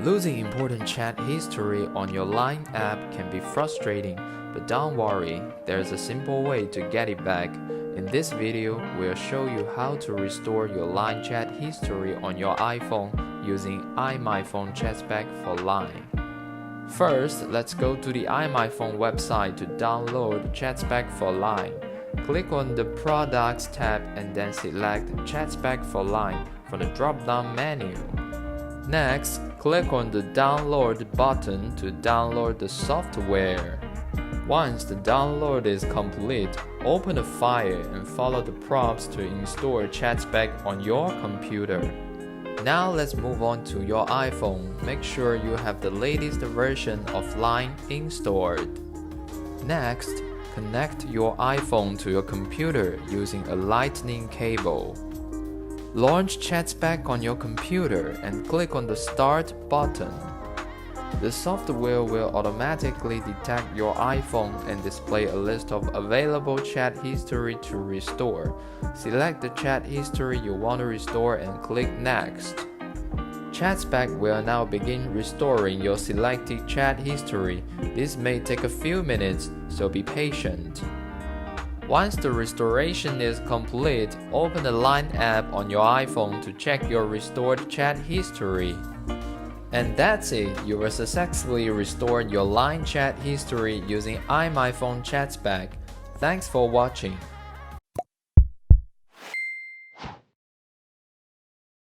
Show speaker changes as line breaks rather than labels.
Losing important chat history on your Line app can be frustrating, but don't worry, there's a simple way to get it back. In this video, we'll show you how to restore your Line chat history on your iPhone using iPhone Chatback for Line. First, let's go to the iPhone website to download Chatback for Line. Click on the Products tab and then select Chatback for Line from the drop-down menu. Next, click on the Download button to download the software. Once the download is complete, open the file and follow the prompts to install Chatback on your computer. Now let's move on to your iPhone. Make sure you have the latest version of Line installed. Next, connect your iPhone to your computer using a lightning cable. Launch Chatback on your computer and click on the Start button. The software will automatically detect your iPhone and display a list of available chat history to restore. Select the chat history you want to restore and click Next. Chatback will now begin restoring your selected chat history. This may take a few minutes, so be patient. Once the restoration is complete, open the Line app on your iPhone to check your restored chat history. And that's it, you will successfully restore your Line chat history using iPhone Chatback. Thanks for watching.